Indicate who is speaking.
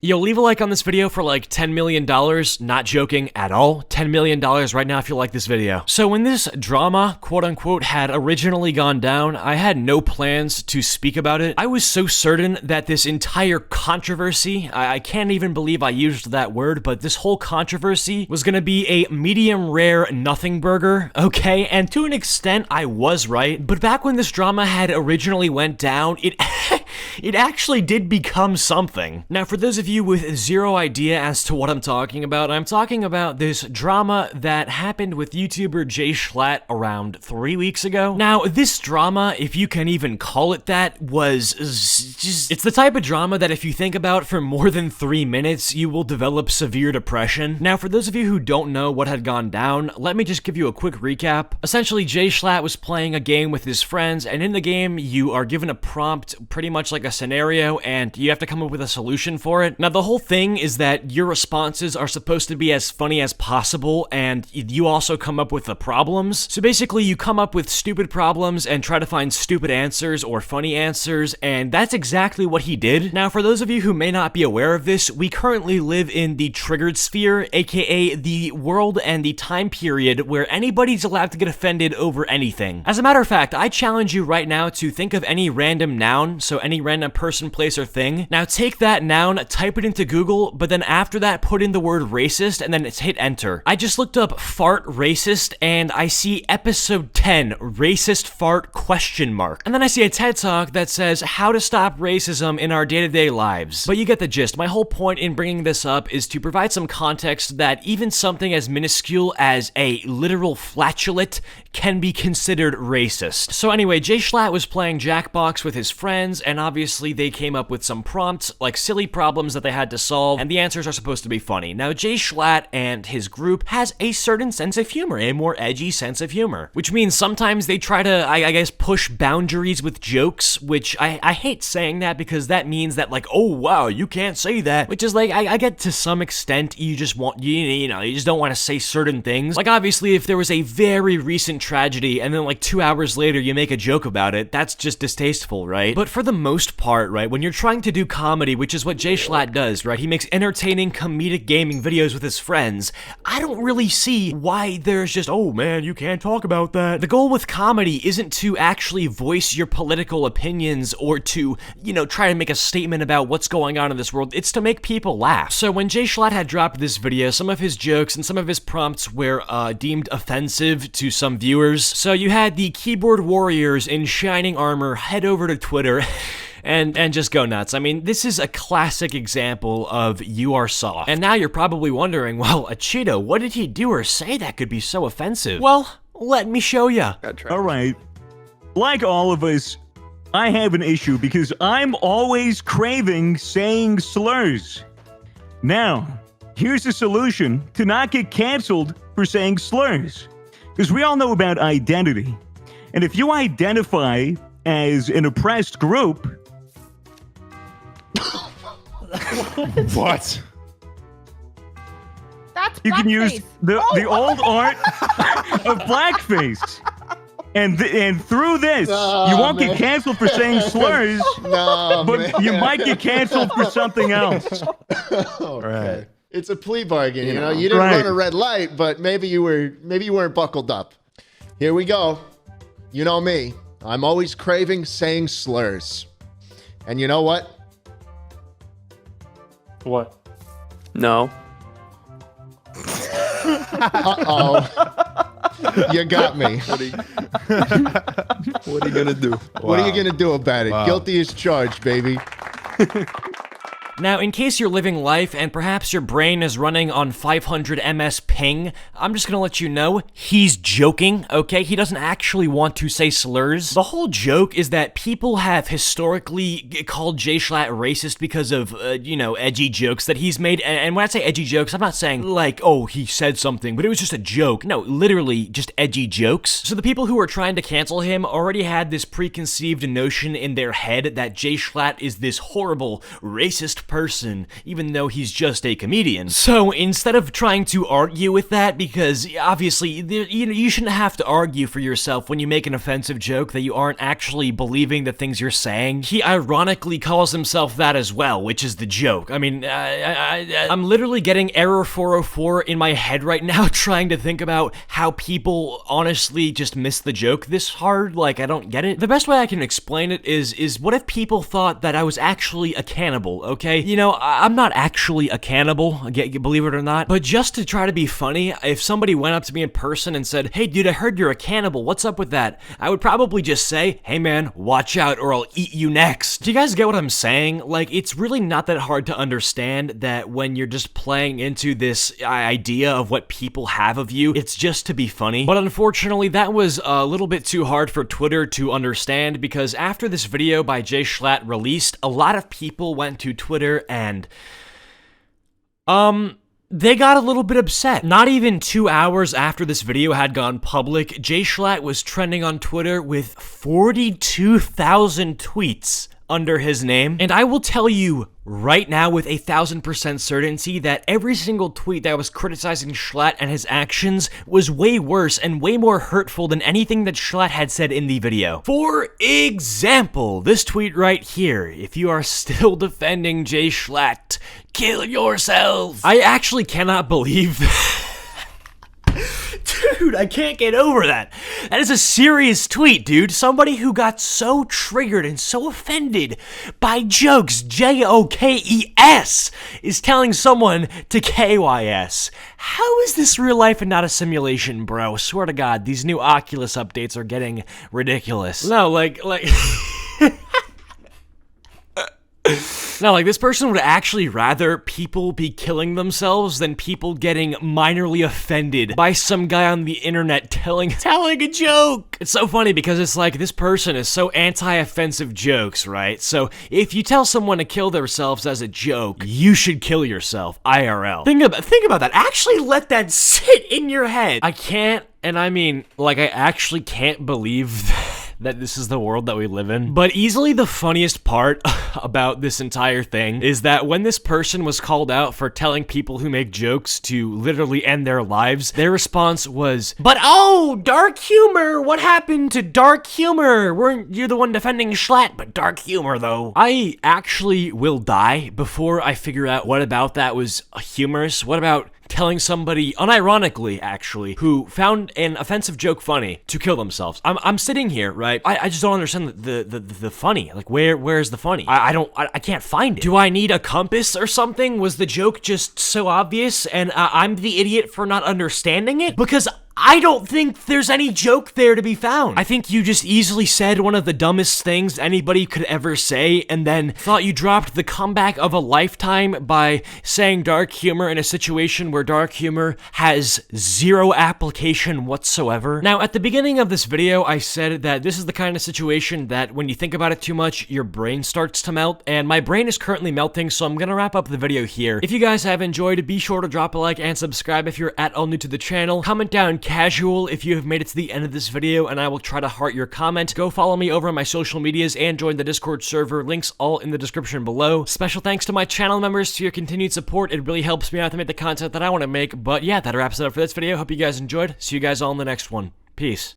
Speaker 1: Yo, leave a like on this video for like $10 million, not joking at all, $10 million right now if you like this video. So when this drama, quote unquote, had originally gone down, I had no plans to speak about it. I was so certain that this entire controversy, I can't even believe I used that word, but this whole controversy was gonna be a medium rare nothing burger, okay? And to an extent, I was right, but back when this drama had originally went down, it actually did become something. Now, for those of you with zero idea as to what I'm talking about this drama that happened with YouTuber Jschlatt around 3 weeks ago. Now, this drama, if you can even call it that, was just... It's the type of drama that if you think about for more than 3 minutes, you will develop severe depression. Now, for those of you who don't know what had gone down, let me just give you a quick recap. Essentially, Jschlatt was playing a game with his friends, and in the game, you are given a prompt, pretty much like a scenario, and you have to come up with a solution for it. Now, the whole thing is that your responses are supposed to be as funny as possible, and you also come up with the problems. So basically, you come up with stupid problems and try to find stupid answers or funny answers, and that's exactly what he did. Now, for those of you who may not be aware of this, we currently live in the triggered sphere, aka the world and the time period where anybody's allowed to get offended over anything. As a matter of fact, I challenge you right now to think of any random noun, so any random person, place, or thing. Now take that noun, type it into Google, but then after that put in the word racist and then hit enter. I just looked up fart racist and I see episode 10, racist fart question mark. And then I see a TED talk that says how to stop racism in our day-to-day lives. But you get the gist. My whole point in bringing this up is to provide some context that even something as minuscule as a literal flatulent can be considered racist. So anyway, Jschlatt was playing Jackbox with his friends, and obviously they came up with some prompts, like silly problems that they had to solve, and the answers are supposed to be funny. Now, Jschlatt and his group has a certain sense of humor, a more edgy sense of humor, which means sometimes they try to, I guess, push boundaries with jokes, which I hate saying that because that means that, like, oh wow, you can't say that, which is like, I get to some extent, you just want, you know, you just don't want to say certain things. Like, obviously, if there was a very recent tragedy and then like 2 hours later you make a joke about it, that's just distasteful, right? But for the most part, right, when you're trying to do comedy, which is what Jschlatt does, right, he makes entertaining comedic gaming videos with his friends, I don't really see why there's just, oh man, you can't talk about that. The goal with comedy isn't to actually voice your political opinions or to, you know, try to make a statement about what's going on in this world. It's to make people laugh. So when Jschlatt had dropped this video, some of his jokes and some of his prompts were deemed offensive to some viewers. So you had the keyboard warriors in shining armor head over to Twitter and just go nuts. I mean, this is a classic example of you are soft. And now you're probably wondering, well, Cheeto, what did he do or say that could be so offensive? Well, let me show ya.
Speaker 2: All right. Like all of us, I have an issue because I'm always craving saying slurs. Now, here's a solution to not get canceled for saying slurs. Because we all know about identity. And if you identify as an oppressed group...
Speaker 3: What?
Speaker 4: That's
Speaker 2: you can
Speaker 4: blackface.
Speaker 2: use the old art of blackface. And through this, you won't get canceled for saying slurs, but you might get canceled for something else.
Speaker 3: Okay. Right. It's a plea bargain, you know. You didn't run a red light, but maybe you weren't buckled up. Here we go. You know me. I'm always craving saying slurs. And you know what?
Speaker 5: What? No.
Speaker 3: Uh-oh. You got me.
Speaker 6: What are you gonna do?
Speaker 3: What are you gonna do about it? Guilty as charged, baby.
Speaker 1: Now, in case you're living life and perhaps your brain is running on 500 ms ping, I'm just gonna let you know, he's joking, okay? He doesn't actually want to say slurs. The whole joke is that people have historically called Jschlatt racist because of, you know, edgy jokes that he's made. And when I say edgy jokes, I'm not saying like, oh, he said something, but it was just a joke. No, literally just edgy jokes. So the people who are trying to cancel him already had this preconceived notion in their head that Jschlatt is this horrible, racist person, even though he's just a comedian. So instead of trying to argue with that, because obviously you shouldn't have to argue for yourself when you make an offensive joke that you aren't actually believing the things you're saying, he ironically calls himself that as well, which is the joke. I mean, I'm literally getting error 404 in my head right now trying to think about how people honestly just miss the joke this hard. Like, I don't get it. The best way I can explain it is what if people thought that I was actually a cannibal, okay? You know, I'm not actually a cannibal, believe it or not, but just to try to be funny, if somebody went up to me in person and said, hey dude, I heard you're a cannibal, what's up with that? I would probably just say, hey man, watch out or I'll eat you next. Do you guys get what I'm saying? Like, it's really not that hard to understand that when you're just playing into this idea of what people have of you, it's just to be funny. But unfortunately, that was a little bit too hard for Twitter to understand, because after this video by Jschlatt released, a lot of people went to Twitter and they got a little bit upset. Not even 2 hours after this video had gone public, Jschlatt was trending on Twitter with 42,000 tweets under his name. And I will tell you right now with 1,000% certainty that every single tweet that was criticizing Jschlatt and his actions was way worse and way more hurtful than anything that Jschlatt had said in the video. For example, this tweet right here: if you are still defending Jschlatt, kill yourself. I actually cannot believe that. Dude, I can't get over that. That is a serious tweet, dude. Somebody who got so triggered and so offended by jokes, Jokes, is telling someone to KYS. How is this real life and not a simulation, bro? Swear to God, these new Oculus updates are getting ridiculous. No, like... Now, like, this person would actually rather people be killing themselves than people getting minorly offended by some guy on the internet telling a joke. It's so funny because it's like, this person is so anti-offensive jokes, right? So if you tell someone to kill themselves as a joke, you should kill yourself, IRL. Think about that. Actually let that sit in your head. I can't, and I mean, like, I actually can't believe that this is the world that we live in. But easily the funniest part about this entire thing is that when this person was called out for telling people who make jokes to literally end their lives, their response was, but oh, dark humor, what happened to dark humor? Weren't you the one defending Jschlatt, but dark humor though? I actually will die before I figure out what about that was humorous. What about telling somebody, unironically actually, who found an offensive joke funny to kill themselves? I'm sitting here, right? I just don't understand the funny. Like, where's the funny? I can't find it. Do I need a compass or something? Was the joke just so obvious and I'm the idiot for not understanding it? Because I don't think there's any joke there to be found. I think you just easily said one of the dumbest things anybody could ever say and then thought you dropped the comeback of a lifetime by saying dark humor in a situation where dark humor has zero application whatsoever. Now, at the beginning of this video, I said that this is the kind of situation that when you think about it too much, your brain starts to melt, and my brain is currently melting, so I'm gonna wrap up the video here. If you guys have enjoyed, be sure to drop a like and subscribe if you're at all new to the channel. Comment down casual if you have made it to the end of this video, and I will try to heart your comment. Go follow me over on my social medias and join the Discord server, links all in the description below. Special thanks to my channel members for your continued support. It really helps me out to make the content that I want to make. But yeah, that wraps it up for this video. Hope you guys enjoyed. See you guys all in the next one. Peace.